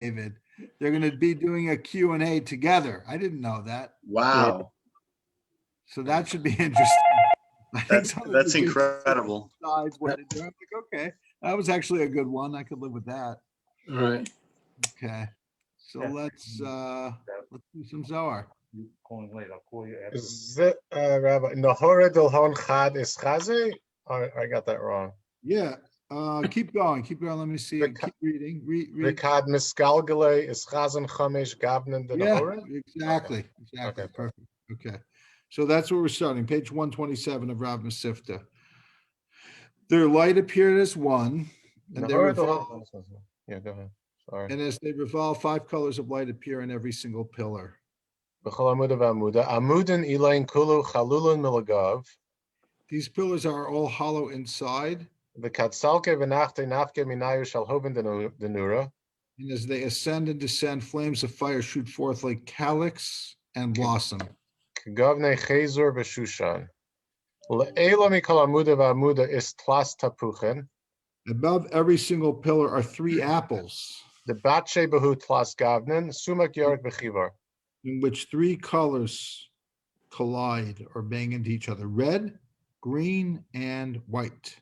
David. They're going to be doing a Q&A together. I didn't know that. Yeah. Wow. So that should be interesting. I think some of That's you can incredible. decide what to do. I'm like, okay, that was actually a good one. I could live with that. All right. Okay. So let's do some Zohar. Calling late. I'll call you after. Is it, Rabbi, Nahora Dilhon Chad is Chaze? I got that wrong. Yeah. Keep going. Keep going. Let me see. The Keep reading. Read. Vikad Miskalgale is Chazen Chamesh Gavnan the Yeah, Nahora? exactly. Exactly. Okay. Perfect. Okay. So that's where we're starting. Page 127 of Rav Mesivta. Their light appeared as one, and they Nahora revolve. Dilhon. Yeah, go ahead. Sorry. And as they revolve, 5 colors of light appear in every single pillar. B'chol Amuda v'Amuda. Amudin Elaine Kulu Chalulun Milagav. These pillars are all hollow inside, V'Katsalke v'Nachte Nafke Minayu Shalhoben Denura. and as they ascend and descend, flames of fire shoot forth like calyx and blossom. K'Gavne Chezur v'Shushan. Le'ela Mikol Amuda v'Amuda is Tlas Tapuchen. Above every single pillar are 3 apples, The Batshe Behu Tlas Gavnen. Sumak York v'Chivar. in which 3 colors collide or bang into each other: red, green, and white.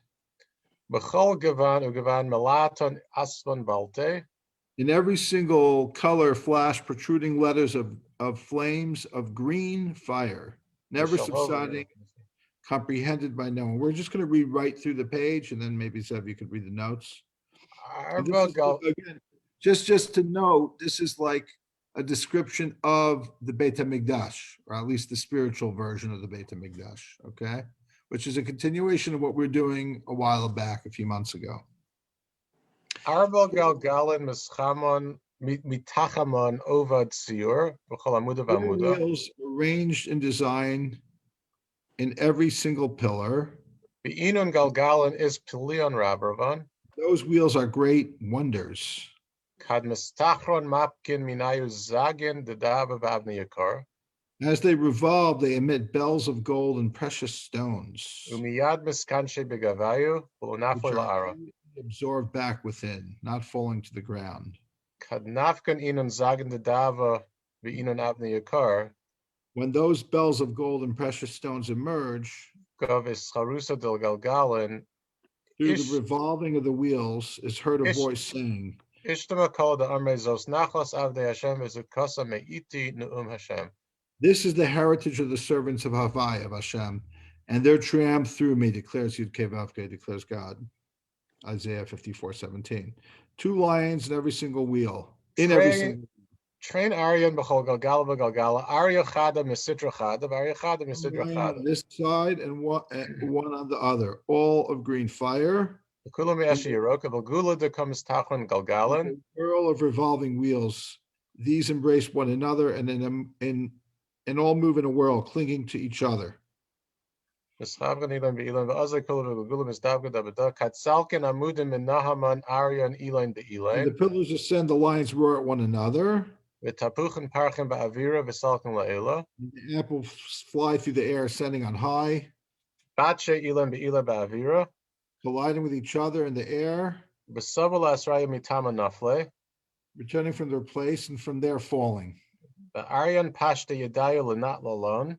B'chol Gavan u'Gavan Melaton Asvan Balte. In every single color flash protruding letters of flames of green fire, never subsiding, comprehended by no one. We're just going to read right through the page, and then maybe Zev, you could read the notes. And this is, again, just to note, this is like a description of the Beit HaMikdash, or at least the spiritual version of the Beit HaMikdash, okay? Which is a continuation of what we were doing a while back, a few months ago. Arba Galgalin Mischamon Mitachamon Ovad Siur. B'chol Amuda v'Amuda. Wheels arranged in design in every single pillar. Be'inun Galgalin is Pilion Rabravan. Those wheels are great wonders. Kad Mistachron Mapkin Minayu Zagin Dedava Vavni Yakar. As they revolve, they emit bells of gold and precious stones, Umiyad Miskanshe Begavayu. which Ulunafle are La'ara. absorbed back within, not falling to the ground. Kad Nafkan Inun Zagin Dedava Be'inun Avni Yakar. When those bells of gold and precious stones emerge, Gov is Charusa Del Galgalin. through the revolving of the wheels is heard a voice saying, Ishtama Kol the Armezos Nachlas Avde Hashem is a Kosa Me'iti Nu'um Hashem. "This is the heritage of the servants of Havai, of Hashem, and their triumph through me," declares Yud Kei Vav Kei, declares God. Isaiah 54:17. 2 lions in every single wheel. In every single. Train Aryan B'chol Galgala V'Galgala. Arya Chada Mesitra Chada. Arya Chada Mesitra Lion Chada. on this side and one on the other, all of green fire. Kula Me'eshi Yeroka V'Gula De Comes Tachon Galgalan. A whirl of revolving wheels. These embrace one another and all move in a whirl, clinging to each other. Mischavgan Ilan Be'ilan V'Azay Kula V'Gula Misdavga Dabada. Katsalkin Amudim Menahaman Aryan Ilan And the Be'ilan. pillars ascend, the lions roar at one another. V'Tapuchen Parchin Ba'avira V'Salkin La'ela. The apples fly through the air, ascending on high, Batshe Ilan Be'ilan Ba'avira. colliding with each other in the air, V'Savala Asraya Mitama Nafle. returning from their place, and from there falling. The Aryan Pashta Yadayu Lanat Lalon.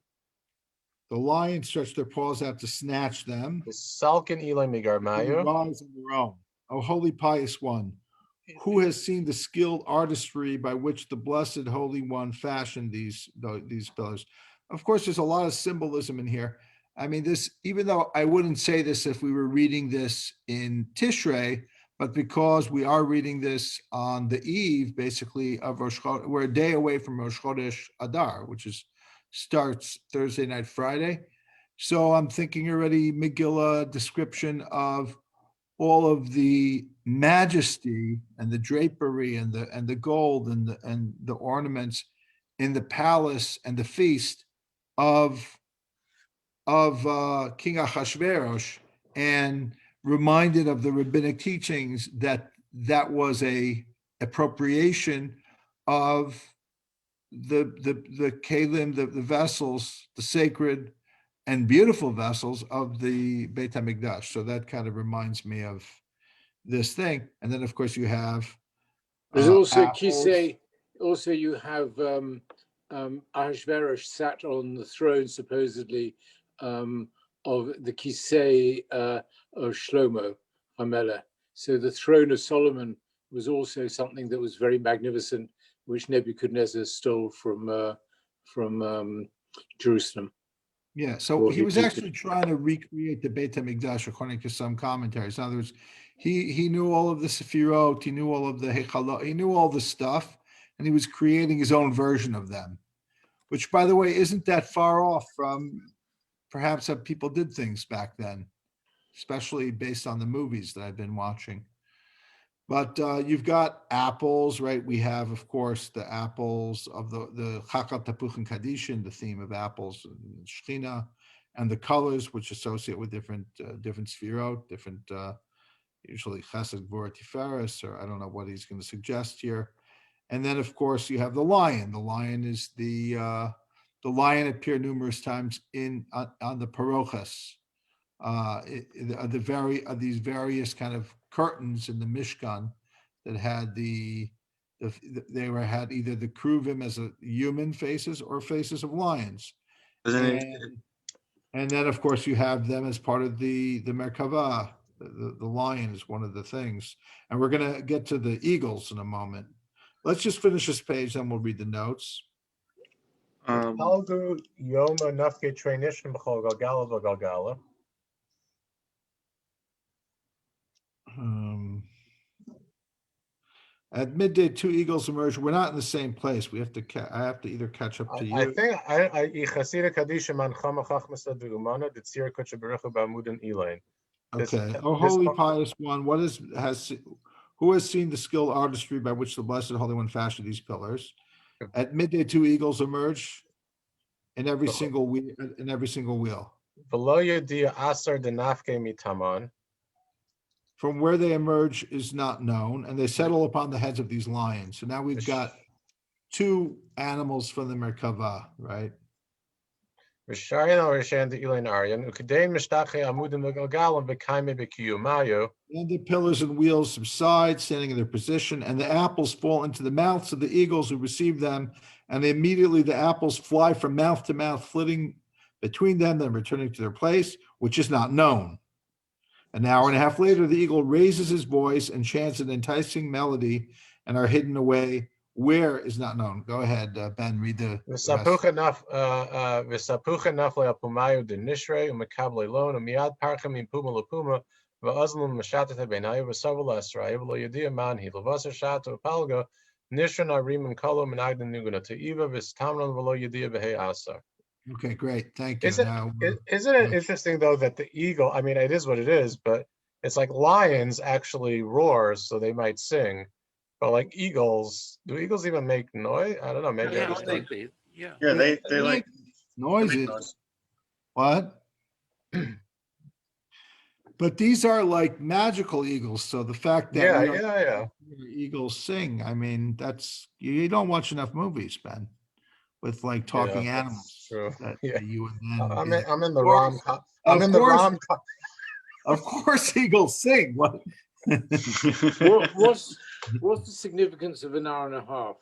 The lions stretch their paws out to snatch them. The Salkin Ilan They Migarmayu. rise on their own. O holy pious one, who has seen the skilled artistry by which the blessed Holy One fashioned these pillars? Of course, there's a lot of symbolism in here. I mean, this, even though I wouldn't say this if we were reading this in Tishrei, but because we are reading this on the eve, basically, of Rosh Chodesh, we're a day away from Rosh Chodesh Adar, which starts Thursday night, Friday. So I'm thinking already Megillah description of all of the majesty and the drapery and the gold and the ornaments in the palace and the feast of King Achashverosh, and reminded of the rabbinic teachings that was a appropriation of the kelim, the vessels, the sacred and beautiful vessels of the Beit HaMikdash. So that kind of reminds me of this thing. And then, of course, you have There's also apples. Kisei. Also, you have Ahasuerus sat on the throne, supposedly, of the Kisei of Shlomo Hamela. So the throne of Solomon was also something that was very magnificent, which Nebuchadnezzar stole from Jerusalem. Yeah, so Well, he he was did. actually trying to recreate the Beit HaMikdash according to some commentaries. In other words, he knew all of the Sefirot, he knew all of the Hechalot, he knew all the stuff, and he was creating his own version of them, which, by the way, isn't that far off from perhaps how people did things back then, especially based on the movies that I've been watching. But you've got apples, right? We have, of course, the apples of the Chakal Tapuch and Kadishin, the theme of apples, and Shechina, and the colors which associate with different sefirot, different usually Chesed, Gvura, Tiferes, or I don't know what he's going to suggest here. And then, of course, you have the lion. The lion is the lion appeared numerous times on the parochas. These various kind of curtains in the Mishkan that had had either the kruvim as a human faces or faces of lions, and then of course you have them as part of the Merkava. The lion is one of the things, and we're going to get to the eagles in a moment. Let's just finish this page, then we'll read the notes. Palgu Yoma Nafke Trainishin B'chol Galgala V'Galgala. At midday, two eagles emerge. We're not in the same place. We have to. I have to either catch up to you. I think I Chasida Kadisha Man Chamachach Masad V'Umana the Tzir Kocha Berucha Ba'Mudin Elaine. Okay. Oh, holy pious one, who has seen the skilled artistry by which the Blessed Holy One fashioned these pillars? At midday, two eagles emerge in every single wheel. V'lo Yedia Asar Denafke Mitaman. From where they emerge is not known, and they settle upon the heads of these lions. So now we've got two animals from the Merkava, right? Rishayan or Rishayan the Elaine Aryan. Ukadein Mishtache Amudim V'Galgalam V'Kaime B'Kiyumayo. And the pillars and wheels subside, standing in their position, and the apples fall into the mouths of the eagles who receive them, and immediately the apples fly from mouth to mouth, flitting between them, then returning to their place, which is not known. An hour and a half later, the eagle raises his voice and chants an enticing melody, and are hidden away. Where is not known. Go ahead, Ben, read the rest. V'sapucha nafle apumayu de nishre umekable lon umiad parchem impuma lapuma v'azlum mashatet benayu v'savala esrayu v'lo yedia manhi l'vasar shatu apalga nishran arim and kolo menagden nuguna te'iva v'stamran v'lo yedia v'hei asar. Okay, great. Thank you. Isn't it interesting, though, that the eagle, I mean, it is what it is, but it's like lions actually roar, so they might sing. But like eagles, do eagles even make noise? I don't know. Maybe Yeah, they they like noises. What? But these are like magical eagles. So the fact that eagles sing, I mean, that's you don't watch enough movies, Ben, with like talking animals. True. That Yeah. you would then I'm in the rom. I'm in the rom. Of course, eagles sing. What? What's the significance of an hour and a half?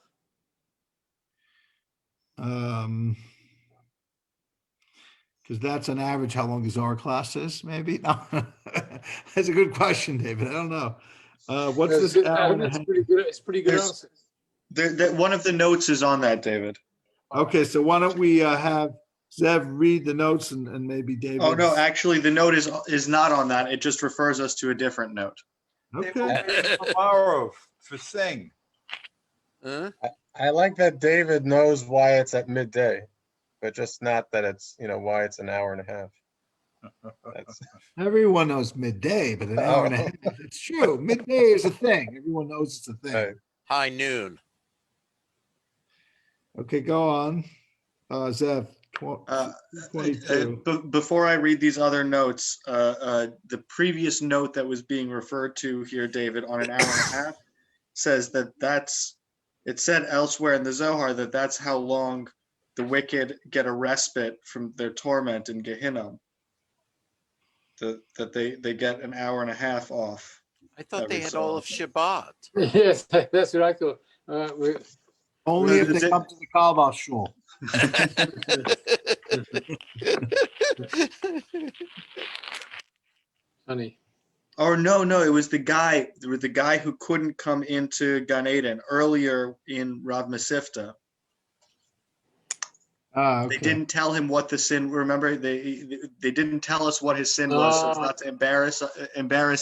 Because that's an average how long the Zohar class is, maybe? No. That's a good question, David. I don't know. What's this hour and a half? It's pretty good answer. One of the notes is on that, David. Okay, so why don't we have Zev read the notes and maybe David. Oh no, actually the note is not on that. It just refers us to a different note. Okay. Tomorrow for sing. I like that David knows why it's at midday, but just not that it's why it's an hour and a half. Everyone knows midday, but an hour and a half. It's true. Midday is a thing. Everyone knows it's a thing. Right. High noon. Okay, go on. Zev, 22. Before I read these other notes, the previous note that was being referred to here, David, on an hour and a half, says it said elsewhere in the Zohar that's how long the wicked get a respite from their torment in Gehinnom. That they get an hour and a half off. I thought Every they had so all of often. Shabbat. Yes, that's what I thought. Only if Well, they come to the Kalbah shul. Funny. Or no, it was the guy who couldn't come into Gan Eden earlier in Rav Mesivta. Ah, They okay. didn't tell him what the sin. Remember, they didn't tell us what his sin was, so as not to embarrass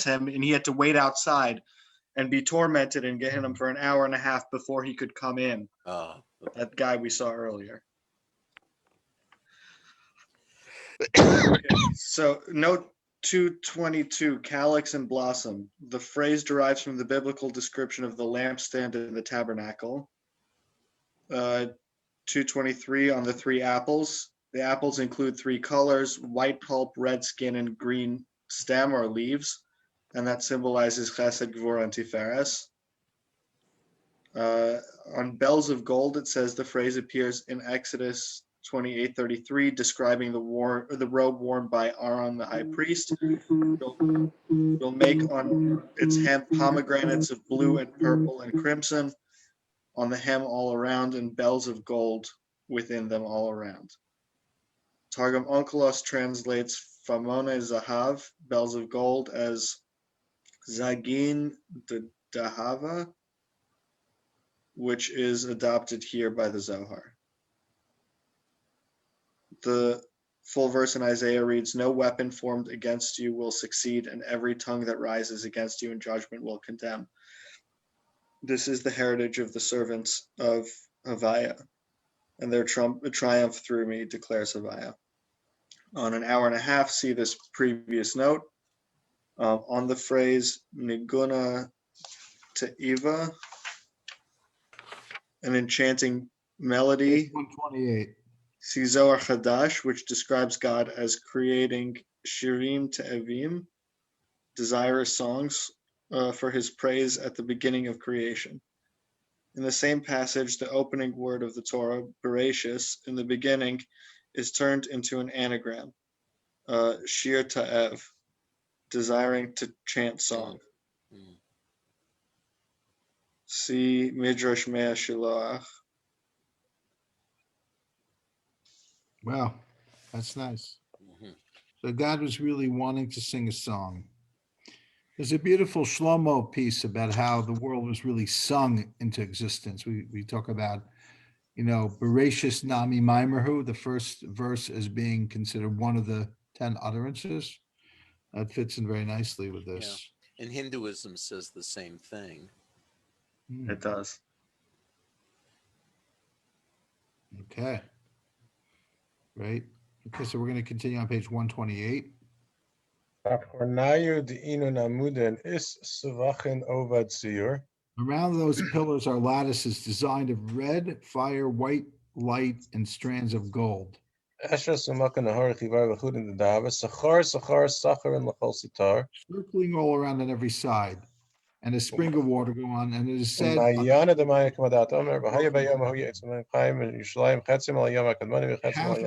him, and he had to wait outside and be tormented and get him for an hour and a half before he could come in. Oh, That guy we saw earlier. Okay, so note 222, calyx and blossom. The phrase derives from the biblical description of the lampstand in the tabernacle. 223 on the three apples. The apples include three colors: white pulp, red skin, and green stem or leaves, and that symbolizes Chesed, Gvura, and Tiferes. On bells of gold, it says the phrase appears in Exodus 28:33, describing the robe worn by Aaron the high priest. You'll make on its hem pomegranates of blue and purple and crimson, on the hem all around, and bells of gold within them all around. Targum Onkelos translates Famone Zahav, bells of gold, as Zagin de Dahava, which is adopted here by the Zohar. The full verse in Isaiah reads, "No weapon formed against you will succeed, and every tongue that rises against you in judgment will condemn." This is the heritage of the servants of Havaya, and their triumph through me, declares Havaya. On an hour and a half, see this previous note. On the phrase Niguna Te'iva, an enchanting melody. 128. See Zohar Chadash, which describes God as creating Shirim Te'evim, desirous songs for his praise at the beginning of creation. In the same passage, the opening word of the Torah, Bereshis, in the beginning, is turned into an anagram, Shir Ta'ev, desiring to chant song. Mm. See Midrash Mea Shiloach. Wow, that's nice. Mhm. So God was really wanting to sing a song. There's a beautiful Shlomo piece about how the world was really sung into existence. We talk about, Bereshis Nami Maimerhu, the first verse as being considered one of the 10 utterances. That fits in very nicely with this. And Hinduism says the same thing. It does. Okay. Right. Okay, so we're going to continue on page 128. Around those pillars are lattices designed of red, fire, white light, and strands of gold. Circling all around on every side, and a spring of water go on, and it is said, half of it to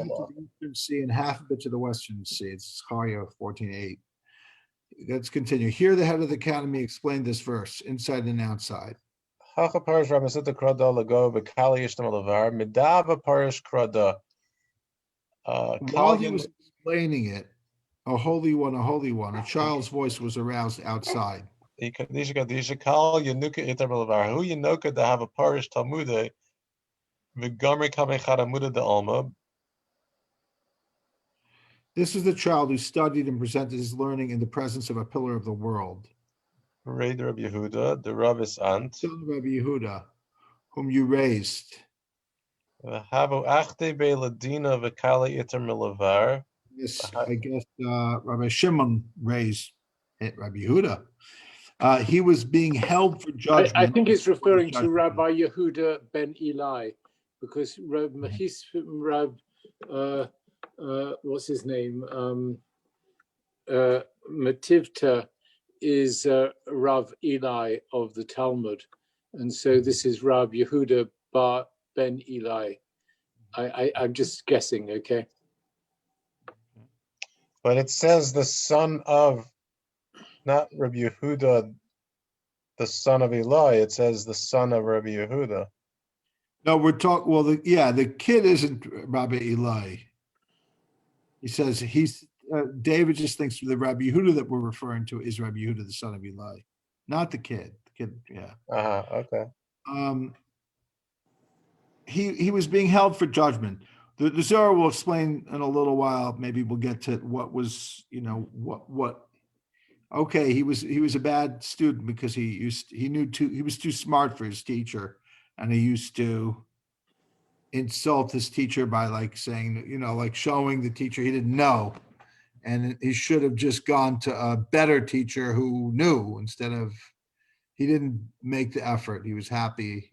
the eastern sea and half of it to the western sea. It's Zechariah 14:8. Let's continue. Here, the head of the academy explained this verse, inside and outside. While he was explaining it, a holy one, a child's voice was aroused outside. This is the child who studied and presented his learning in the presence of a pillar of the world. Son of Rabbi Yehuda, whom you raised. Yes, I guess Rabbi Shimon raised Rabbi Yehuda. He was being held for judgment. I think it's referring to Rabbi Yehuda ben Eli, because what's his name? Mesivta is Rav Eli of the Talmud, and so this is Rav Yehuda ben Eli. I'm just guessing, okay? But it says the son of, not Rabbi Yehuda the son of Eli, it says the son of Rabbi Yehuda. No, we're talking, well, the kid isn't Rabbi Eli. He says David just thinks the Rabbi Yehuda that we're referring to is Rabbi Yehuda, the son of Eli, not the kid. The kid, yeah. Okay. He was being held for judgment. The Zohar will explain in a little while. Maybe we'll get to what was, what. Okay, he was a bad student because he was too smart for his teacher, and he used to insult his teacher by like saying, like showing the teacher he didn't know, and he should have just gone to a better teacher who knew instead of. He didn't make the effort. He was happy,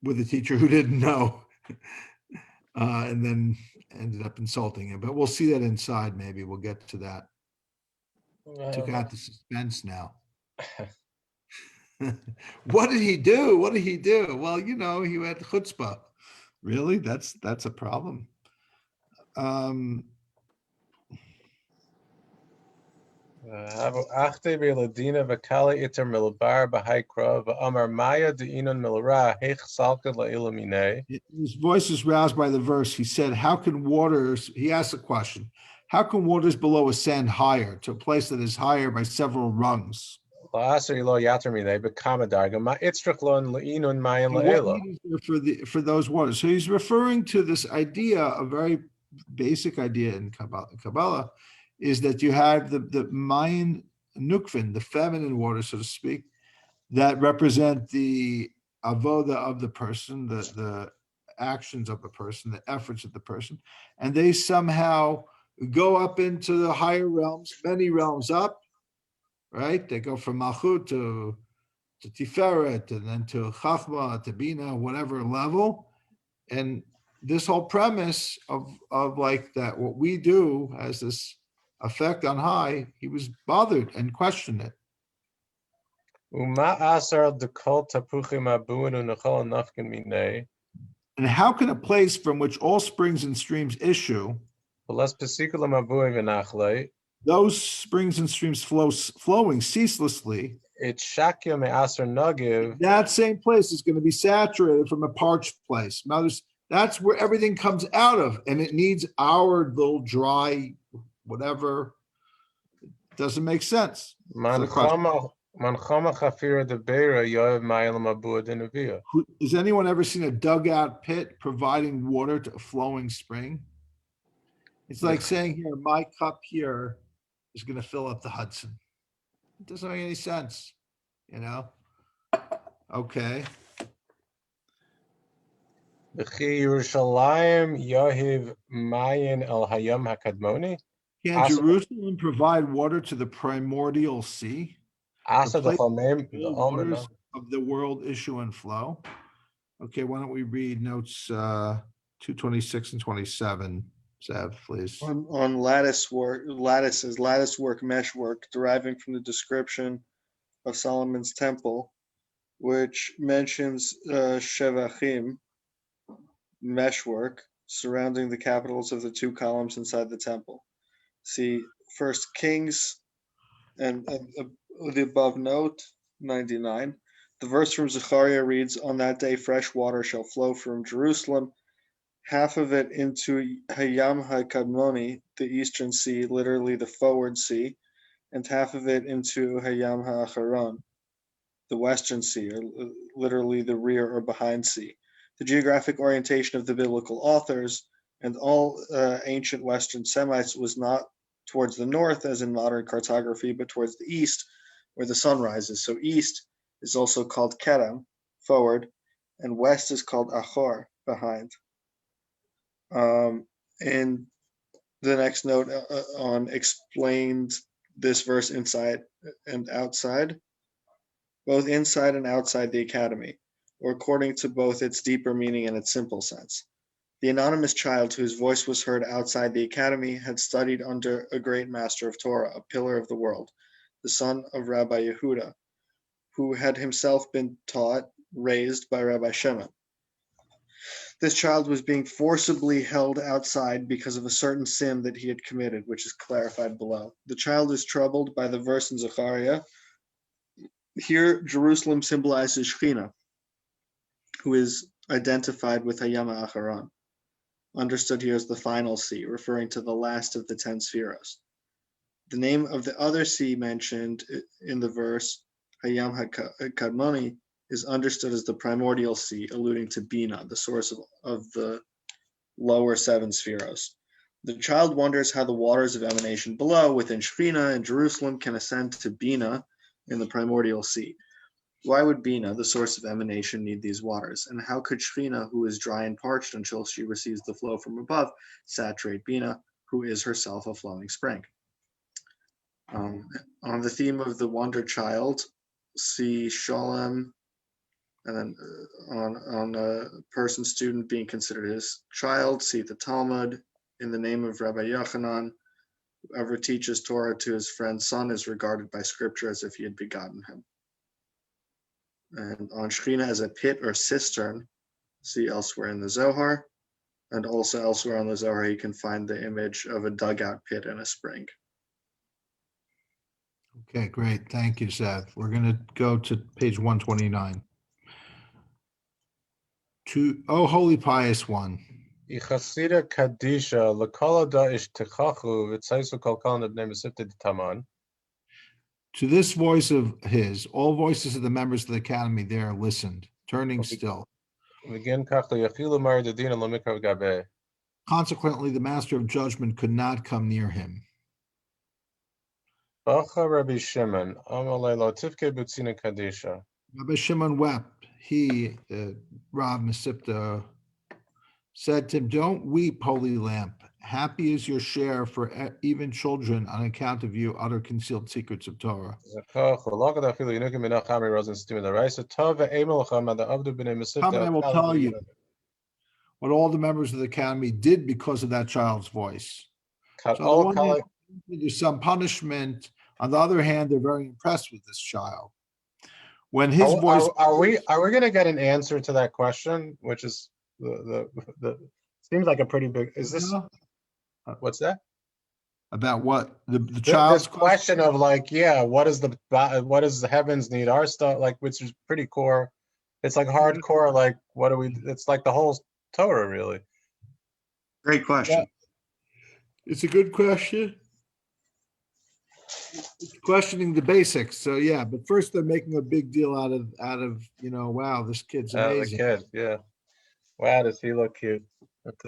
with a teacher who didn't know, and then ended up insulting him. But we'll see that inside. Maybe we'll get to that. Took out the suspense now. What did he do? What did he do? Well, he had chutzpah. Really? That's a problem. His voice is roused by the verse. He said, he asked a question. How can waters below ascend higher to a place that is higher by several rungs? What need is there for those waters? So he's referring to this idea, a very basic idea in Kabbalah, is that you have the Mayan Nukvin, the feminine water, so to speak, that represent the avoda of the person, the actions of the person, the efforts of the person, and they somehow go up into the higher realms, many realms up, right? They go from Malchut to Tiferet, and then to Chachma, to Bina, whatever level. And this whole premise of like that, what we do has this effect on high, he was bothered and questioned it. And how can a place from which all springs and streams issue, those springs and streams flowing ceaselessly, that same place is going to be saturated from a parched place. Now, that's where everything comes out of, and it needs our little dry, whatever. It doesn't make sense. Has anyone ever seen a dugout pit providing water to a flowing spring? It's like saying here, my cup here is going to fill up the Hudson. It doesn't make any sense, Okay. Can Jerusalem provide water to the primordial sea? The waters of the world issue and flow. Okay, why don't we read notes 226 and 27, Zev, please. On lattice work, meshwork, deriving from the description of Solomon's temple, which mentions shevachim, meshwork, surrounding the capitals of the two columns inside the temple. See First Kings and the above note 99. The verse from Zechariah reads, "On that day fresh water shall flow from Jerusalem, half of it into Hayam HaKadmoni, the eastern sea, literally the forward sea, and half of it into Hayam HaAcharon, the western sea, or literally the rear or behind sea." The geographic orientation of the biblical authors and all ancient Western Semites was not towards the north, as in modern cartography, but towards the east, where the sun rises. So east is also called Kerem, forward, and west is called Achor, behind. And the next note on explained this verse inside and outside, both inside and outside the academy, or according to both its deeper meaning and its simple sense. The anonymous child whose voice was heard outside the academy had studied under a great master of Torah, a pillar of the world, the son of Rabbi Yehuda, who had himself been taught, raised by Rabbi Shimon. This child was being forcibly held outside because of a certain sin that he had committed, which is clarified below. The child is troubled by the verse in Zechariah, Here, Jerusalem symbolizes Shekhinah, who is identified with Hayam Acharon, understood here as the final sea, referring to the last of the 10 spheros. The name of the other sea mentioned in the verse, Hayam HaKadmoni, is understood as the primordial sea, alluding to Bina, the source of the lower 7 spheros. The child wonders how the waters of emanation below, within Shekhinah and Jerusalem, can ascend to Bina in the primordial sea. Why would Bina, the source of emanation, need these waters? And how could Shekhinah, who is dry and parched until she receives the flow from above, saturate Bina, who is herself a flowing spring? On the theme of the wonder child, see Sholem, and then on a person, student being considered his child, see the Talmud. In the name of Rabbi Yochanan, whoever teaches Torah to his friend's son is regarded by scripture as if he had begotten him. And on Shekhinah as a pit or cistern, see elsewhere in the Zohar. And also elsewhere on the Zohar, you can find the image of a dugout pit and a spring. Okay, great. Thank you, Seth. We're going to go to page 129. Oh, Holy Pious One. Ichasira Kadisha, Lakola da ish techachu, Vitsaisu Kalkan of Mesivta Taman. To this voice of his, all voices of the members of the academy there listened, turning still. Again, Kachla Yachilu Mar the Dina Lamikav Gabe. Consequently, the master of judgment could not come near him. Bacha Rabbi Shimon, Amalei Lo Tifke Butzina Kadisha. Rabbi Shimon wept. He, Rav Mesivta, said to him, "Don't weep, holy lamp. Happy is your share, for even children, on account of you, utter concealed secrets of Torah." Come, I will tell you what all the members of the academy did because of that child's voice. So on the one hand, there's some punishment. On the other hand, they're very impressed with this child. When his voice, are we going to get an answer to that question? Which is the seems like a pretty big. Is this what's that about? What the child's question of like, yeah, what does the heavens need? Our stuff, like, which is pretty core. It's like hardcore. Like, what do we? It's like the whole Torah, really. Great question. Yeah. It's a good question. It's questioning the basics. So yeah, but first they're making a big deal out of wow, this kid's amazing. The kid, yeah. Wow, does he look cute? Get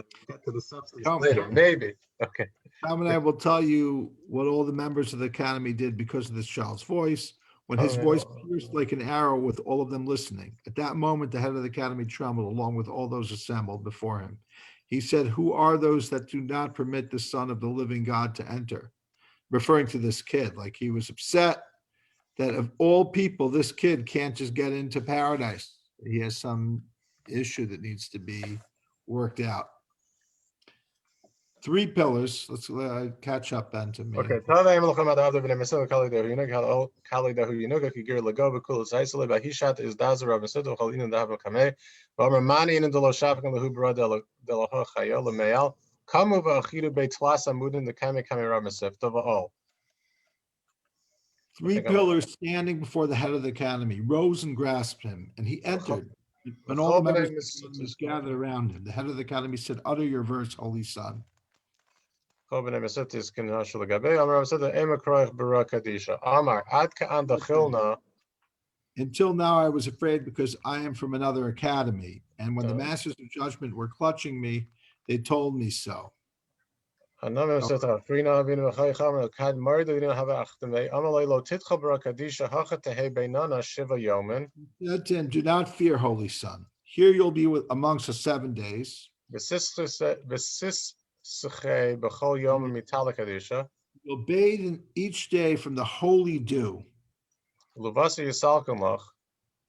to the substance later, maybe. Okay. Tom and I will tell you what all the members of the academy did because of this child's voice. When his voice pierced like an arrow with all of them listening. At that moment, the head of the academy trembled along with all those assembled before him. He said, "Who are those that do not permit the Son of the living God to enter?" Referring to this kid, like he was upset that of all people, this kid can't just get into paradise. He has some issue that needs to be worked out. 3 pillars. Let's catch up then to me. Okay. Three pillars standing before the head of the academy rose and grasped him, and he entered. When all the members gathered around him, the head of the academy said, "Utter your verse, holy son." Until now I was afraid because I am from another academy, and when the masters of judgment were clutching me, they told me so. Until do not fear, holy son. Here you'll be amongst us 7 days. You'll bathe in each day from the holy dew.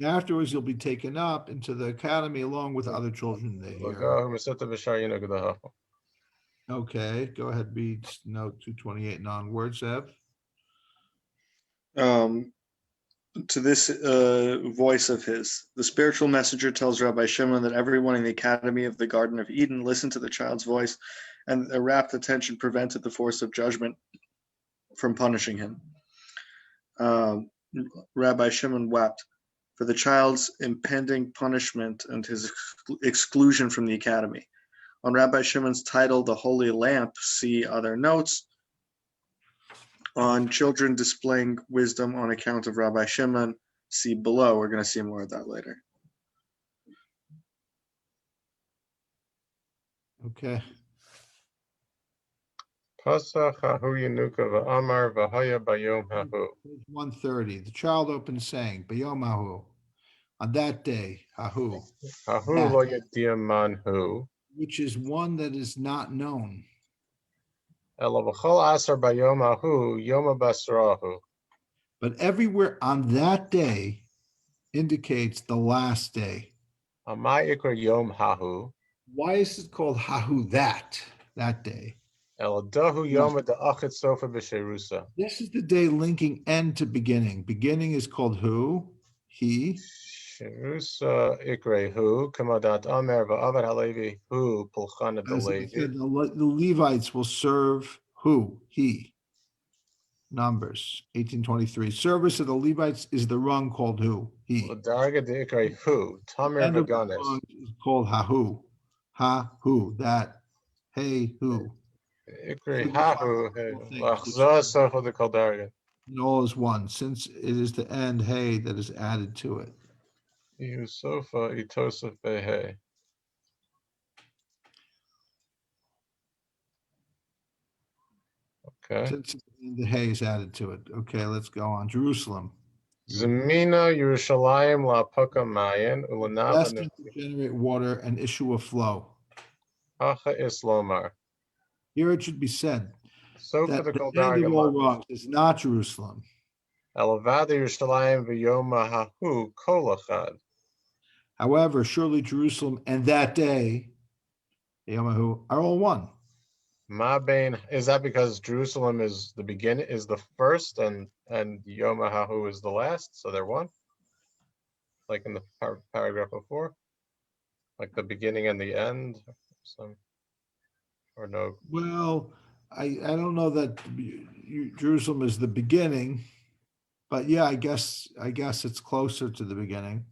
Afterwards, you'll be taken up into the academy along with other children there. Okay, go ahead, read note 228 and onwards, Ev. To this voice of his, the spiritual messenger tells Rabbi Shimon that everyone in the Academy of the Garden of Eden listened to the child's voice, and a rapt attention prevented the force of judgment from punishing him. Rabbi Shimon wept for the child's impending punishment and his exclusion from the academy. On Rabbi Shimon's title, The Holy Lamp, see other notes. On children displaying wisdom on account of Rabbi Shimon, see below. We're going to see more of that later. Okay. Pasach hahu Yenuka v'amar v'haya bayom hahu. Page 130. The child opened saying, Bayom Hahu, on that day, Hahu, Hahu that, lo yediyah manhu. which is one that is not known. Ela v'chol asar bayom hahu yoma basrahu. But everywhere on that day indicates the last day. Amai ikra yom hahu. Why is it called Hahu, that day? Ela dahu yoma da'achit sofa b'sherusa. This is the day linking end to beginning. Beginning is called who? He. Sherusa ikra hu kamadat amer v'avad halevi hu pulchana As I b'levi. said, the Levites will serve who? He. Numbers 1823. Service of the Levites is the rung called who? He. L'darga de'ikra hu tamer End of the v'ganes. rung is called Hahu. Ha-hu, that. Hey, who. Ikra hahu lachza sofa de kaldarga. And all is one, since it is the end, hey, that is added to it. Ihu sofa itosef behe. Okay. Since the hay is added to it. Okay, let's go on. Jerusalem. Zemina Yerushalayim la paka mayan ulanava Destined to generate water and issue a flow. hacha islomar. Here it should be said Sofa that de the end of all kaldarga. wrongs is not Jerusalem. Elavada Yerushalayim v'yoma hahu kolachad. However, surely Jerusalem and that day, Yamahu, are all one. Ma bein, is that because Jerusalem is the beginning, is the first, and Yoma hahu is the last, so they're one? Like in the paragraph before? Like the beginning and the end? Or no? Well, I don't know that Jerusalem is the beginning, but yeah, I guess it's closer to the beginning.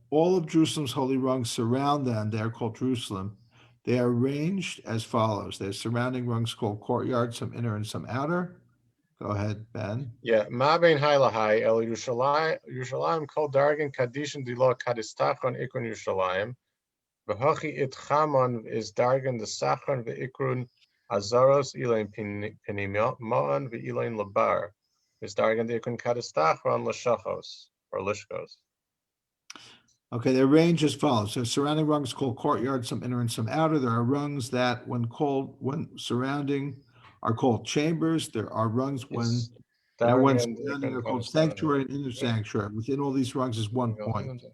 All of Jerusalem's holy rungs surround them. They are called Jerusalem. They are arranged as follows. There's surrounding rungs called courtyard, some inner and some outer. Go ahead, Ben. Yeah, ma bein hailahai el Yerushalayim kol dargan kadishin dilo kadistachon ikron Yerushalayim v'hachi itchamon is dargan the sachon v'ikrun azaros ilain pinimon v'ilain labar is dargan the ikron kadistachon lashachos or lishkos. Okay, they're arranged as follows. So surrounding rungs called courtyard, some inner and some outer. There are rungs that when surrounding are called chambers. There are rungs when surrounding are called sanctuary and inner sanctuary. Within all these rungs is one point.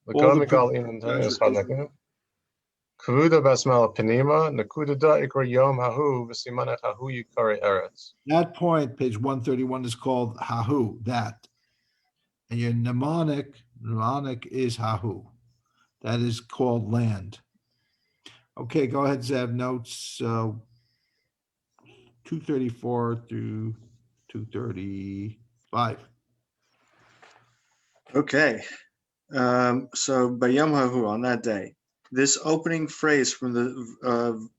Kvuda basmala penima nakuda da ikra yom hahu v'simanech hahu yikare eretz. That point, page 131, is called Hahu, that. And your mnemonic is Hahu. That is called land. Okay, go ahead, Zev. Notes 234 through 235. Okay. So Bayom Hahu, on that day. This opening phrase from the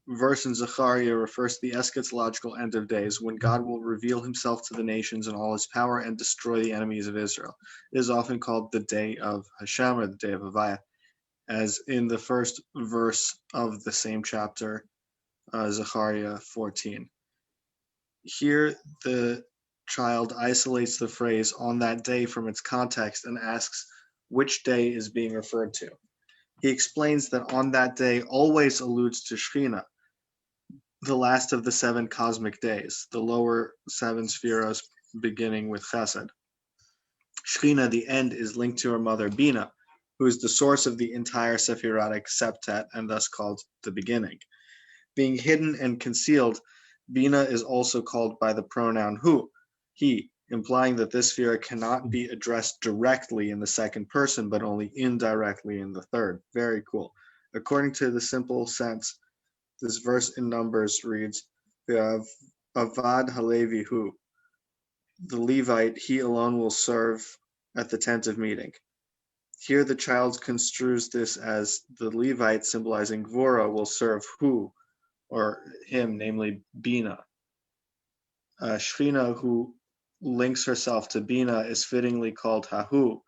verse in Zechariah refers to the eschatological end of days, when God will reveal himself to the nations in all his power and destroy the enemies of Israel. It is often called the day of Hashem, or the day of Avaya, as in the first verse of the same chapter, Zechariah 14. Here, the child isolates the phrase on that day from its context and asks which day is being referred to. He explains that on that day always alludes to Shekhinah, the last of the 7 cosmic days, the lower 7 spheros beginning with Chesed. Shekhinah, the end, is linked to her mother Bina, who is the source of the entire Sephirotic septet and thus called the beginning. Being hidden and concealed, Bina is also called by the pronoun hu, he, implying that this sphere cannot be addressed directly in the second person, but only indirectly in the third. Very cool. According to the simple sense, this verse in Numbers reads, Avad Halevi Hu. The Levite, he alone will serve at the tent of meeting. Here the child construes this as the Levite, symbolizing Gvora, will serve who, or him, namely Bina. Shechina, who links herself to Bina, is fittingly called Hahu,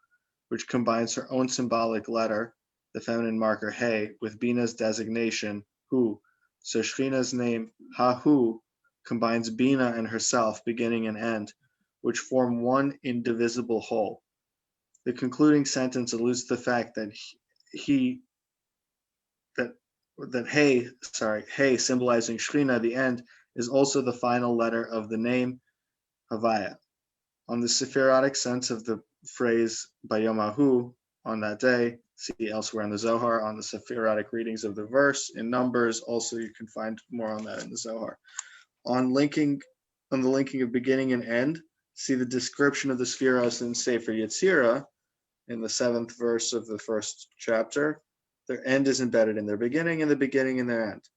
which combines her own symbolic letter, the feminine marker He, with Bina's designation Hu. So Shechina's name Hahu combines Bina and herself, beginning and end, which form one indivisible whole. The concluding sentence alludes to the fact that He, symbolizing Shechina, the end, is also the final letter of the name Havaya. On the Sephirotic sense of the phrase Bayomahu, on that day, see elsewhere in the Zohar, on the Sephirotic readings of the verse, in Numbers, also you can find more on that in the Zohar. On the linking of beginning and end, see the description of the Sephiros in Sefer Yetzirah, in the 7th verse of the 1st chapter. Their end is embedded in their beginning, and the beginning in their end.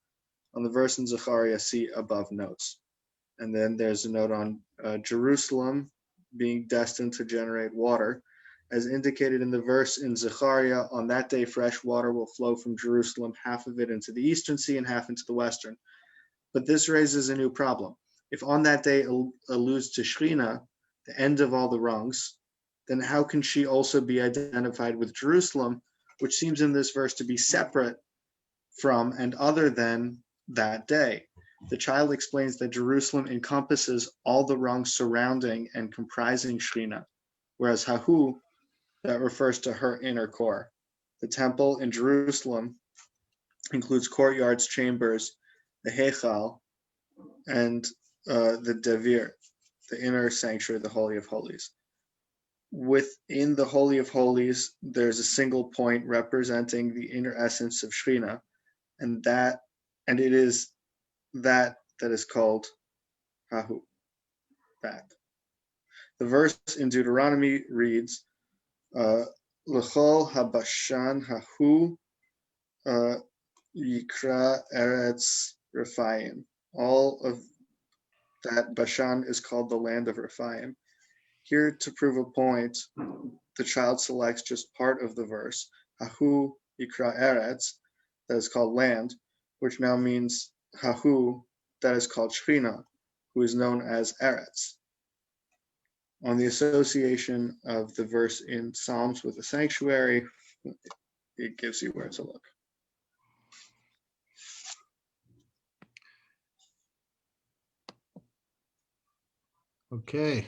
On the verse in Zechariah, see above notes. And then there's a note on Jerusalem being destined to generate water. As indicated in the verse in Zechariah, on that day fresh water will flow from Jerusalem, half of it into the eastern sea and half into the western. But this raises a new problem. If on that day alludes to Shechina, the end of all the rungs, then how can she also be identified with Jerusalem, which seems in this verse to be separate from and other than that day? The child explains that Jerusalem encompasses all the rungs surrounding and comprising Shechina, whereas Hahu, that refers to her inner core. The temple in Jerusalem includes courtyards, chambers, the Heichal, and the Devir, the inner sanctuary, the Holy of Holies. Within the Holy of Holies, there's a single point representing the inner essence of Shechina, and it is that is called Hahu, that. The verse in Deuteronomy reads, L'chol habashan hahu yikra eretz Rephaim. All of that Bashan is called the land of Rephaim. Here, to prove a point, the child selects just part of the verse, Hahu yikra eretz, that is called land, which now means Hahu, that is called Shechina, who is known as Eretz. On the association of the verse in Psalms with the sanctuary, it gives you where to look. Okay.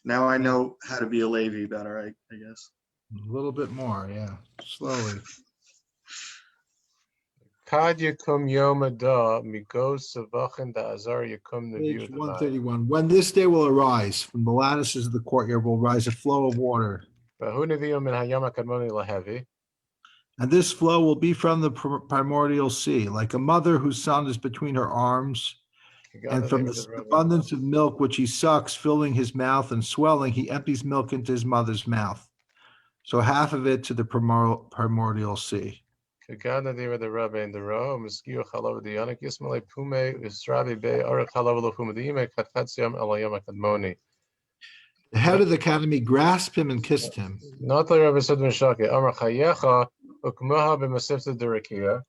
Now I know how to be a Levi better, I guess. A little bit more, yeah. Slowly. Kad yakum yom ada migos savachen da azar yakum Page neviut. 131. When this day will arise, from the lattices of the courtyard will rise a flow of water. Vahu nevium min hayam akadmoni lahevi. And this flow will be from the primordial sea, like a mother whose son is between her arms. And from the abundance of milk which he sucks, filling his mouth and swelling, he empties milk into his mother's mouth. So half of it to the primordial sea. Kagana de the rabbi in the row, Muskio Halav the Yanik Yismale Pume, Isravi Bay, Arak Halav Pumadime, Katkatsiam Alayam Akadmoni. The head of the academy grasped him and kissed him. Not like Rabbi Sudman Shaki, Amar Chayecha, Ukmaha Bimasifta Durakia.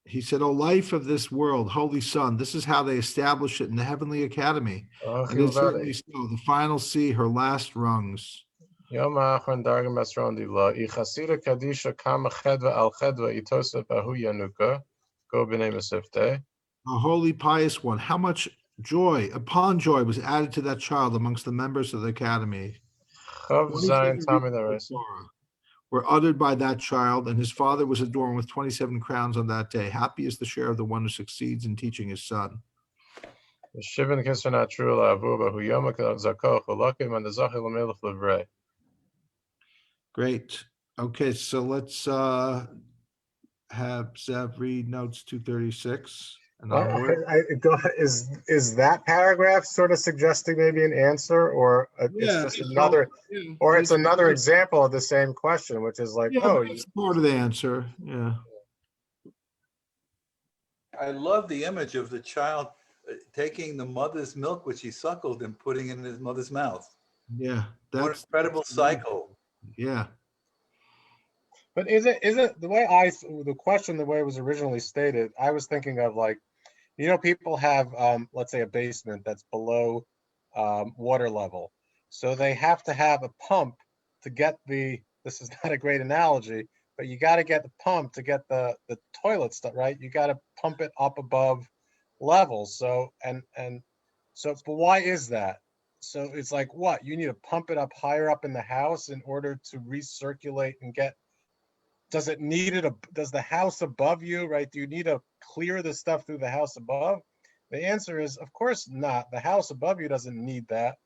He said, O life of this world, Holy Son, this is how they establish it in the heavenly academy. And it's certainly so, the final sea, her last rungs. Yoma Achron Dargam Asrondila, Ichasira Kadisha Kama Chedva Al Chedva Itosa Bahu Yanuka, Go B'nai Masifte. A holy pious one, how much joy upon joy was added to that child amongst the members of the academy. Chav Zayin Tamidaris. Were uttered by that child, and his father was adorned with 27 crowns on that day. Happy is the share of the one who succeeds in teaching his son. Shivin Kisana Trula Avuba, Hu Yoma Zako, Hulakim, and the Zahil Melech Livre. Great. Okay, so let's have Zev read notes 236 and onward. Is that paragraph sort of suggesting maybe an answer, or it's just another, or it's another example of the same question, which is like, that's part of the answer. Yeah. I love the image of the child taking the mother's milk, which he suckled, and putting it in his mother's mouth. Yeah, What an that's incredible cycle. yeah. But is it the question, the way it was originally stated, I was thinking of like, people have let's say a basement that's below water level. So they have to have a pump to get this is not a great analogy, but you got to get the pump to get the toilet stuff, right? You got to pump it up above levels. So but why is that? So it's like what? You need to pump it up higher up in the house in order to recirculate and get. Does the house above you, right? Do you need to clear the stuff through the house above? The answer is, of course not. The house above you doesn't need that.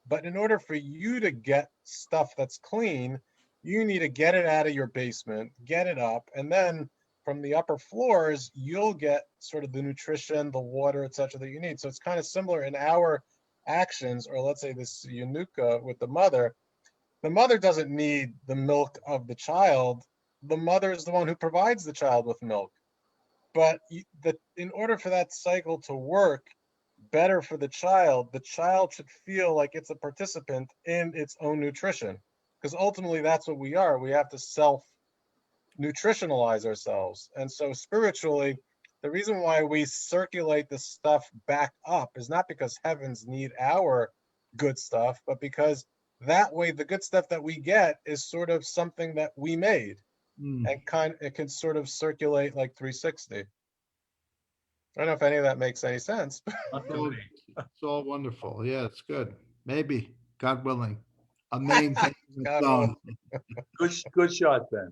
But in order for you to get stuff that's clean, you need to get it out of your basement, get it up, and then from the upper floors, you'll get sort of the nutrition, the water, etc., that you need. So it's kind of similar in our actions, or let's say this Yanuka with the mother. The mother doesn't need the milk of the child. The mother is the one who provides the child with milk. But in order for that cycle to work better for the child should feel like it's a participant in its own nutrition. Because ultimately, that's what we are. We have to self-nutritionalize ourselves. And so spiritually, the reason why we circulate the stuff back up is not because heavens need our good stuff, but because that way the good stuff that we get is sort of something that we made. Mm. And it can sort of circulate like 360. I don't know if any of that makes any sense. Not to Well, me. it's all wonderful. Yeah, it's good. Maybe, God willing. A main thing. God Stone. Good shot, Ben.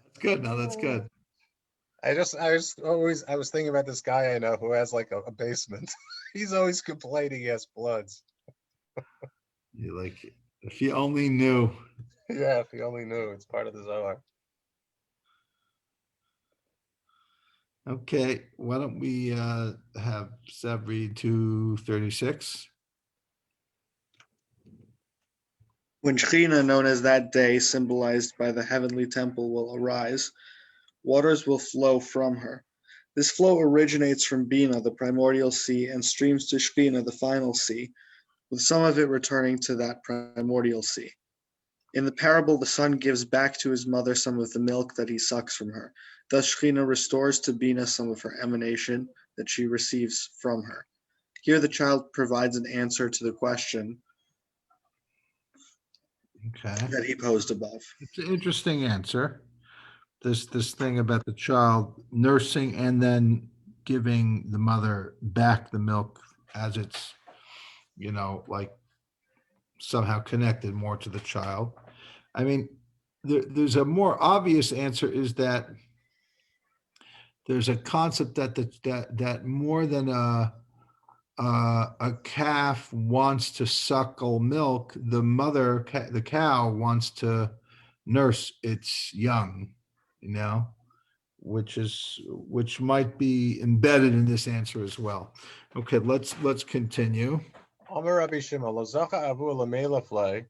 That's good. No, that's good. I was thinking about this guy I know who has like a basement. He's always complaining he has floods. You like, if you only knew. Yeah, if he only knew, it's part of the Zohar. Okay, why don't we have Seb read 236? When Shekhinah, known as that day, symbolized by the heavenly temple, will arise, waters will flow from her. This flow originates from Bina, the primordial sea, and streams to Shekhinah, the final sea, with some of it returning to that primordial sea. In the parable, the son gives back to his mother some of the milk that he sucks from her. Thus, Shekhinah restores to Bina some of her emanation that she receives from her. Here, the child provides an answer to the question Okay, that he posed above. it's an interesting answer. This thing about the child nursing and then giving the mother back the milk as it's, like somehow connected more to the child. I mean, there's a more obvious answer is that there's a concept that more than a calf wants to suckle milk, the cow wants to nurse its young, which might be embedded in this answer as well. Okay, let's continue. Amar Rabbi Shimon, lo zacha avu lamela flay.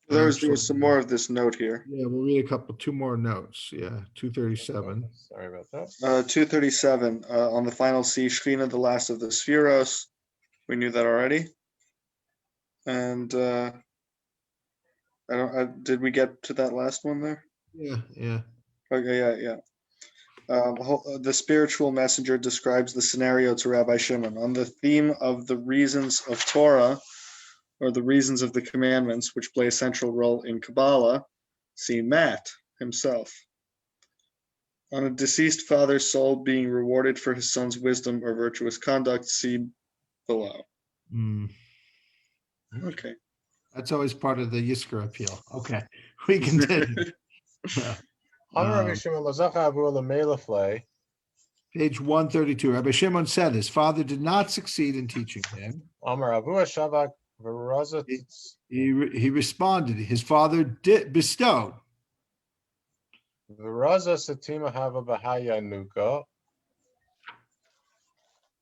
There's some more of this note here. Yeah, we'll read two more notes. Yeah, 237. Sorry about that. 237, on the final sea, Shekhinah, the last of the Spheros. We knew that already. And did we get to that last one there? Yeah. Okay, yeah. The spiritual messenger describes the scenario to Rabbi Shimon on the theme of the reasons of Torah, or the reasons of the commandments, which play a central role in Kabbalah. See Matt himself. On a deceased father's soul being rewarded for his son's wisdom or virtuous conduct, see below. Mm. Okay. That's always part of the Yisker appeal. Okay, we continue. Amar Rabbi Shimon, lo zacha avu lamela flay. Page 132. Rabbi Shimon said his father did not succeed in teaching him. Amar avu shavak v'razat. He responded, his father did bestowed. V'raza satima hava bahaya nuka.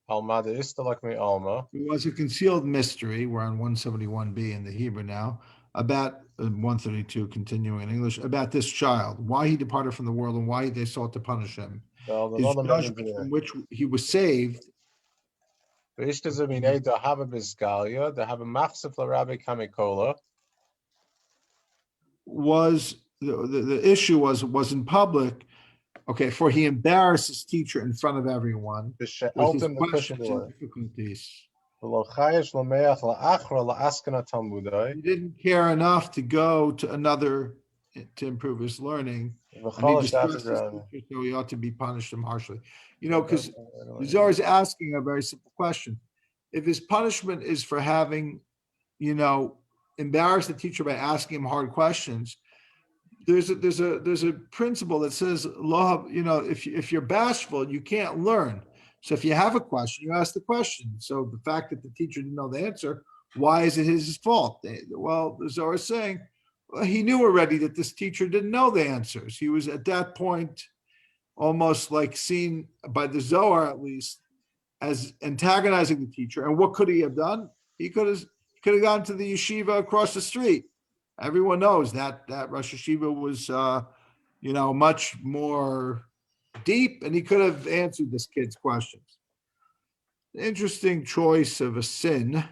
Almada istalak mi alma. It was a concealed mystery. We're on 171b in the Hebrew now. About 132, continuing in English, about this child, why he departed from the world and why they sought to punish him. Well, the his other mentions judgment here. from which he was saved. V'ishtazu minei dahava bizgalia, dahava machsef l'Rabbi kamikola. Was the issue was in public. Okay, for he embarrassed his teacher in front of everyone with his V'she'eltem questions and l'kushador. difficulties. V'lo chayesh l'meach la'achra la'askana talmudai. He didn't care enough to go to another to improve his learning. And he V'chol distressed his ha'shatzad teacher, so he ought to be punished him harshly. You know, because the Zohar is asking a very simple question. If his punishment is for having, embarrassed the teacher by asking him hard questions, there's a principle that says, if you're bashful, you can't learn. So if you have a question, you ask the question. So the fact that the teacher didn't know the answer, why is it his fault? Well, the Zohar is saying, well, he knew already that this teacher didn't know the answers. He was at that point almost like seen by the Zohar, at least, as antagonizing the teacher. And what could he have done? He could have gone to the yeshiva across the street. Everyone knows that Rosh Yeshiva was, much more deep, and he could have answered this kid's questions. Interesting choice of a sin.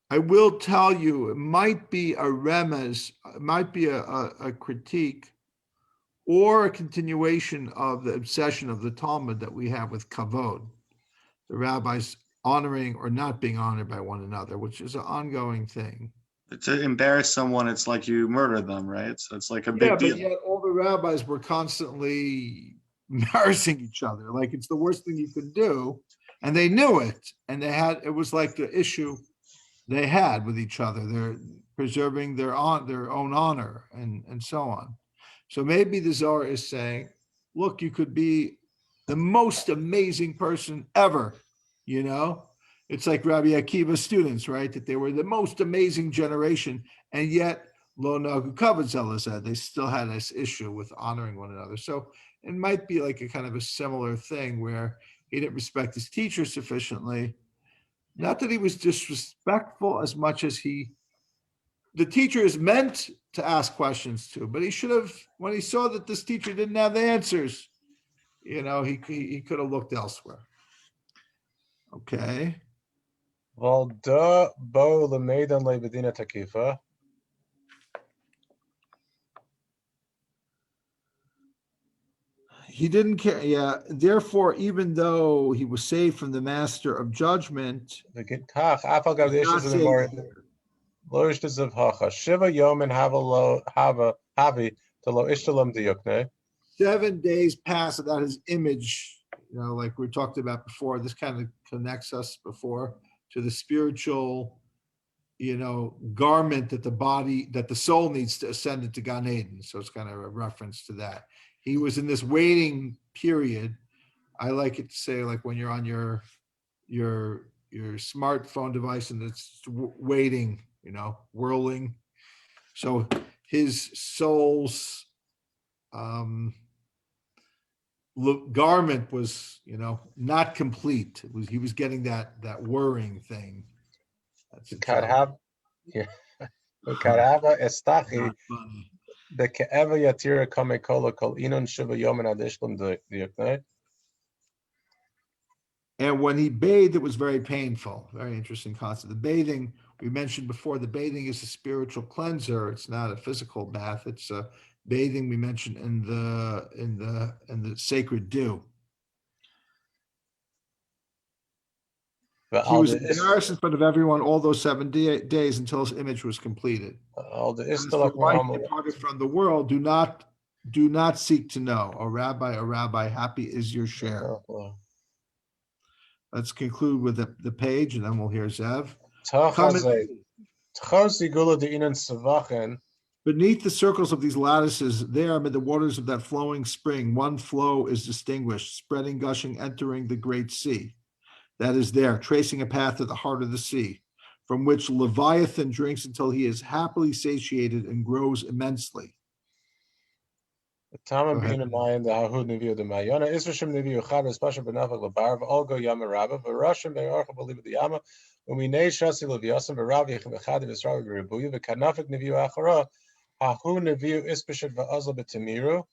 I will tell you, it might be a remez, it might be a critique or a continuation of the obsession of the Talmud that we have with kavod, the rabbis honoring or not being honored by one another, which is an ongoing thing. To embarrass someone, it's like you murder them, right? So it's like a Yeah, big deal. but yet all the rabbis were constantly embarrassing each other. Like it's the worst thing you could do. And they knew it. And it was like the issue they had with each other. They're preserving their own honor and so on. So maybe the Zohar is saying, look, you could be the most amazing person ever, It's like Rabbi Akiva's students, right? That they were the most amazing generation, and yet lo nagu kavod zelazeh, they still had this issue with honoring one another. So it might be like a kind of a similar thing where he didn't respect his teacher sufficiently. Not that he was disrespectful as much as the teacher is meant to ask questions to, but he should have, when he saw that this teacher didn't have the answers, he could have looked elsewhere. Okay. Well, da bo lemeidan lebedina takifa. He didn't care. Yeah. Therefore, even though he was saved from the master of judgment, V'kach afal gav he's not dishes saved more here. lo ishtas of hacha shiva yomin havi to lo ishtalam diyukne. 7 days pass without his image, like we talked about before. This kind of connects us before to the spiritual, garment that the soul needs to ascend into Gan Eden. So it's kind of a reference to that. He was in this waiting period. I like it to say, like when you're on your smartphone device and it's waiting, whirling. So his soul's garment was, not complete. He was getting that whirring thing. That's the trouble. Karava estachi Not funny. the ke'eva yatira kame kola kol inon shiva yomin ad ishtalam diyukne. And when he bathed, it was very painful. Very interesting concept. The bathing, we mentioned before, the bathing is a spiritual cleanser. It's not a physical bath. It's a bathing we mentioned in the sacred dew. He was embarrassed in front of everyone all those 7 days until his image was completed. All the As for life departed from the world, do not seek to know. O rabbi, happy is your share. Let's conclude with the page, and then we'll hear Zev. Beneath the circles of these lattices, there amid the waters of that flowing spring, one flow is distinguished, spreading, gushing, entering the great sea. That is there, tracing a path to the heart of the sea, from which Leviathan drinks until he is happily satiated and grows immensely. Tama being in mind the Hahud Neviu the Mayona, Israshim Neviu Chabas Pasha Benafak Labar, Olgo Yama Rabba, Varashim Beorcha Believe the Yama, when we nay Shasi Leviasim, Baravi, Chadi Visravi Ribuyu, the Kanafik Neviu Achara, Hahu Neviu Ispashat Vazla Betimiru.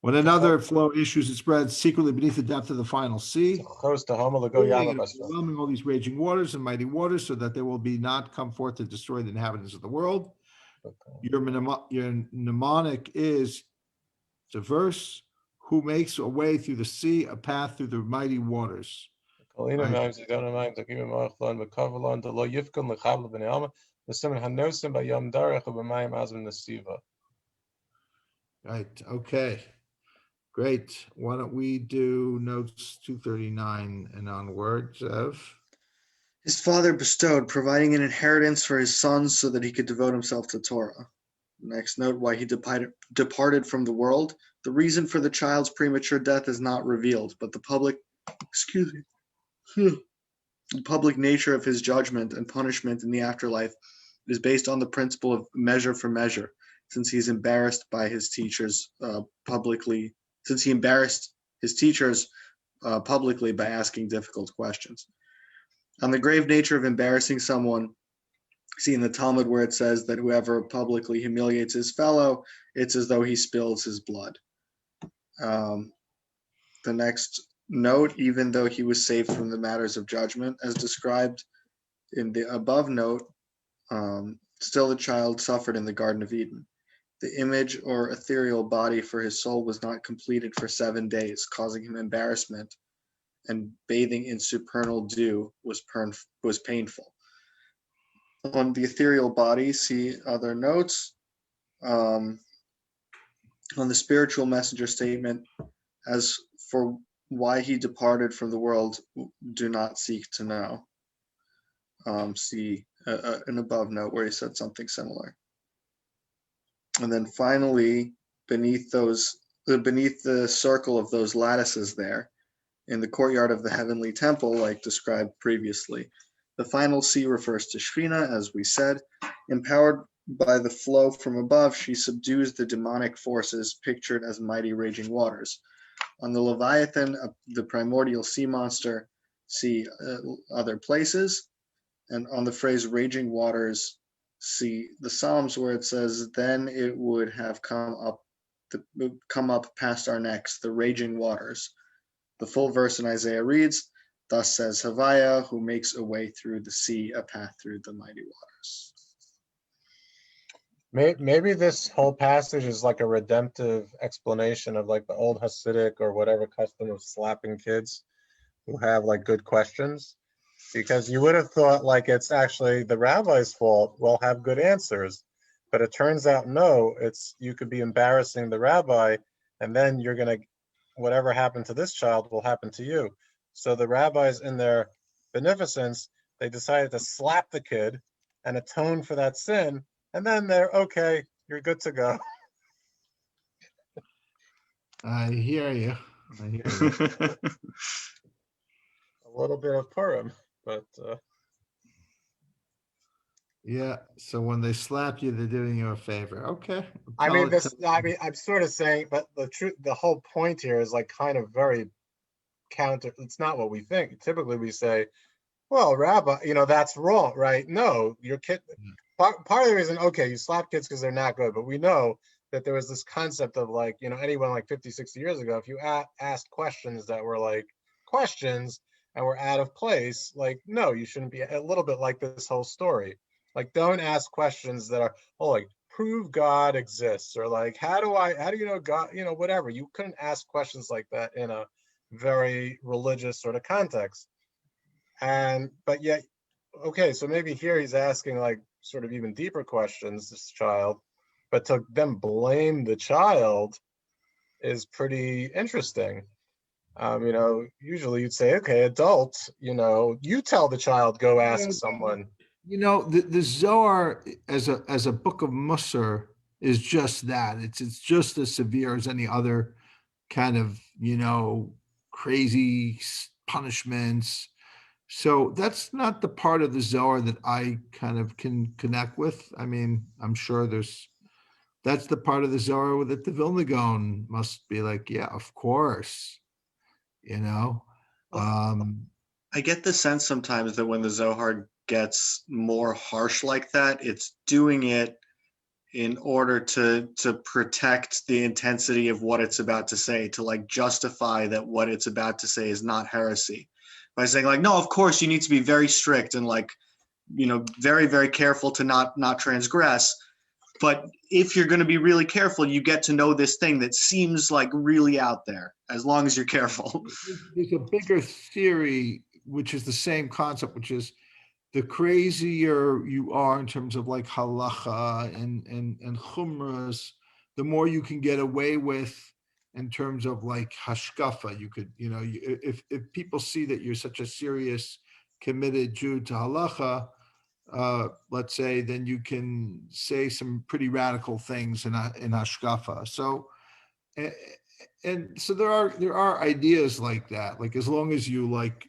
When another flow issues, it spreads secretly beneath the depth of the final sea, overwhelming all these raging waters and mighty waters, so that there will be not come forth to destroy the inhabitants of the world. Your mnemonic is, it's a verse, who makes a way through the sea, a path through the mighty waters. Right. Right, okay. Great. Why don't we do notes 239 and onwards of? His father bestowed, providing an inheritance for his sons so that he could devote himself to Torah. Next note, why he departed from the world. The reason for the child's premature death is not revealed, but the public nature of his judgment and punishment in the afterlife is based on the principle of measure for measure, since he embarrassed his teachers publicly by asking difficult questions. On the grave nature of embarrassing someone, see in the Talmud where it says that whoever publicly humiliates his fellow, it's as though he spills his blood. The next note, even though he was saved from the matters of judgment, as described in the above note, still the child suffered in the Garden of Eden. The image or ethereal body for his soul was not completed for 7 days, causing him embarrassment, and bathing in supernal dew was painful. On the ethereal body, see other notes. On the spiritual messenger statement, as for why he departed from the world, do not seek to know. See an above note where he said something similar. And then finally, beneath the circle of those lattices there, in the courtyard of the heavenly temple, like described previously, the final sea refers to Shekhinah, as we said. Empowered by the flow from above, she subdues the demonic forces pictured as mighty raging waters. On the Leviathan, the primordial sea monster, see other places. And on the phrase raging waters, see the Psalms where it says, then it would have come up past our necks, the raging waters. The full verse in Isaiah reads, thus says Havaya, who makes a way through the sea, a path through the mighty waters. Maybe this whole passage is like a redemptive explanation of like the old Hasidic or whatever custom of slapping kids who have like good questions. Because you would have thought like it's actually the rabbi's fault, we'll have good answers. But it turns out, no, you could be embarrassing the rabbi, and then you're going to, whatever happened to this child will happen to you. So the rabbis, in their beneficence, they decided to slap the kid and atone for that sin, and then they're okay, you're good to go. I hear you. A little bit of Purim, but Yeah, so when they slap you, they're doing you a favor. Okay. I'm sort of saying, but the whole point here is like kind of very counter. It's not what we think. Typically we say, well, Rabbi, that's wrong, right? No, your kid, part of the reason, okay, you slap kids because they're not good, but we know that there was this concept of like, anyone like 50, 60 years ago, if you asked questions that were like questions and were out of place, like, no, you shouldn't be. A little bit like this whole story. Like, don't ask questions that are, like, prove God exists, or like, how do you know God, whatever. You couldn't ask questions like that in a very religious sort of context. But yet, okay, so maybe here he's asking like sort of even deeper questions, this child, but to then blame the child is pretty interesting. Usually you'd say, okay, adults, you tell the child, go ask someone. The Zohar as a book of Musar is just that. It's just as severe as any other kind of, crazy punishments. So that's not the part of the Zohar that I kind of can connect with. I mean, I'm sure that's the part of the Zohar that the Vilna Gaon must be like, yeah, of course, I get the sense sometimes that when the Zohar gets more harsh like that, it's doing it in order to protect the intensity of what it's about to say, to like justify that what it's about to say is not heresy, by saying like, no, of course you need to be very strict and like, very, very careful to not transgress. But if you're going to be really careful, you get to know this thing that seems like really out there, as long as you're careful. There's a bigger theory, which is the same concept, which is the crazier you are in terms of like halacha and chumras, the more you can get away with in terms of like hashkafa. You could, if people see that you're such a serious, committed Jew to halacha, let's say, then you can say some pretty radical things in hashkafa. So, and so there are ideas like that. Like as long as you like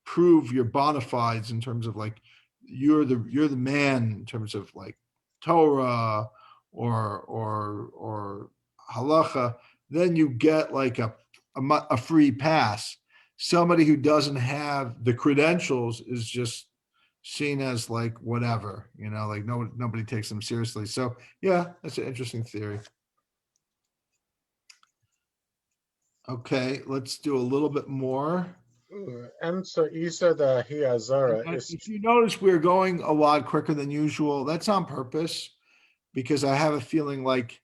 prove your bona fides in terms of like you're the man in terms of like Torah or halacha, then you get like a free pass. Somebody who doesn't have the credentials is just seen as like whatever, like nobody takes them seriously. So yeah, that's an interesting theory. Okay, let's do a little bit more. Emsa Isa da Hiazara And is if you notice, we're going a lot quicker than usual. That's on purpose because I have a feeling like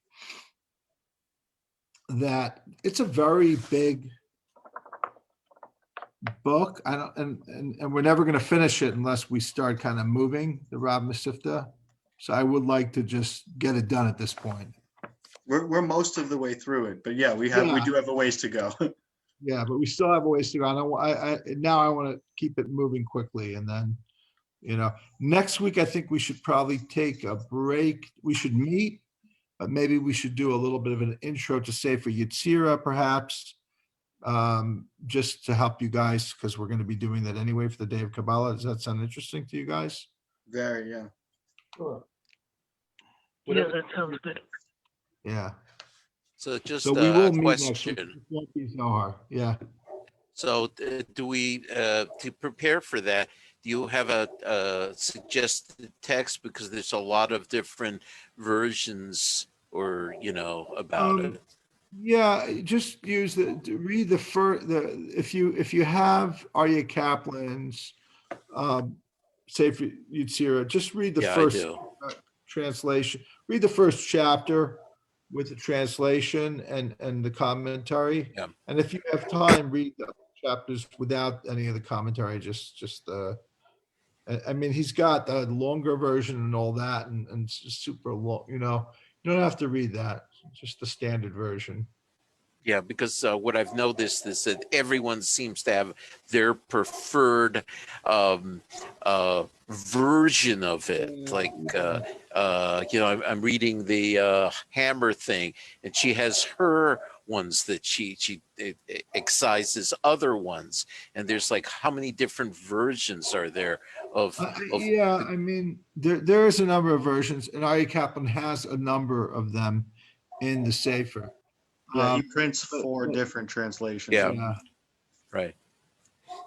that it's a very big book. I don't, and we're never going to finish it unless we start kind of moving the Rav Mesivta. So I would like to just get it done at this point. We're most of the way through it, but yeah, we do have a ways to go. Yeah, but we still have a ways to go. Now I want to keep it moving quickly, and then, next week I think we should probably take a break. We should meet, but maybe we should do a little bit of an intro to Sefer Yetzirah, perhaps, just to help you guys, because we're going to be doing that anyway for the Day of Kabbalah. Does that sound interesting to you guys? Very, yeah. Sure. Yeah, that sounds good. Yeah. So just So we a will meet next week. question. It won't be Zohar. Yeah. So do we, to prepare for that, do you have a suggested text? Because there's a lot of different versions or, about it. Yeah, just read the first, if you have Aryeh Kaplan's Sefer Yetzirah, just read the Yeah, I first do. translation. Read the first chapter with the translation and the commentary. Yeah. And if you have time, read the chapters without any of the commentary. I mean, he's got the longer version and all that, and it's just super long. You don't have to read that. Just the standard version. Yeah, because what I've noticed is that everyone seems to have their preferred version of it. Like, I'm reading the Hammer thing, and she has her ones that she excises other ones, and there's like how many different versions are there of Yeah, I mean, there is a number of versions, and Aryeh Kaplan has a number of them in the Sefer. Yeah, he prints but- 4 but- different translations. Yeah. Yeah. right.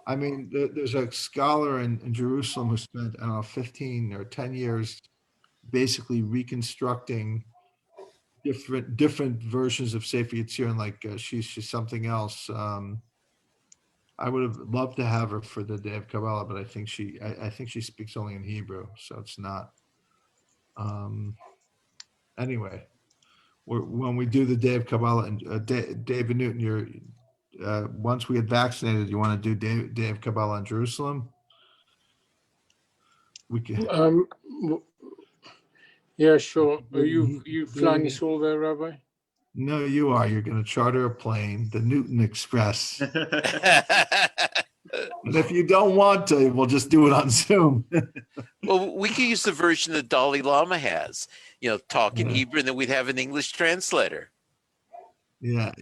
I mean, there's a scholar in Jerusalem who spent, I don't know, 15 or 10 years basically reconstructing different versions of Sefer Yetzirah, and like she's something else. I would have loved to have her for the Day of Kabbalah, but I think she speaks only in Hebrew, so it's not. Anyway, when we do the Day of Kabbalah, and David Newton, you're once we get vaccinated, you want to do Day of Kabbalah in Jerusalem? We can. Yeah, sure. Are you flying us all there, Rabbi? No, you are. You're going to charter a plane, the Newton Express. And if you don't want to, we'll just do it on Zoom. Well, we could use the version that Dalai Lama has, talk in Yeah. Hebrew, and then we'd have an English translator. Yeah.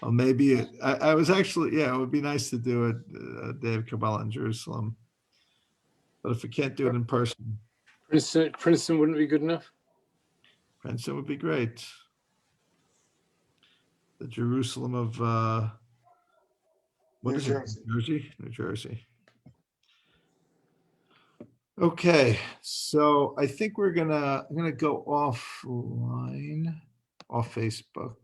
Well, maybe I was actually, it would be nice to do a Day of Kabbalah in Jerusalem. But if we can't do it in person, Princeton wouldn't be good enough? Princeton would be great. The Jerusalem of, what New is Jersey. it? New Jersey? New Jersey. Okay, so I think I'm gonna go offline, off Facebook.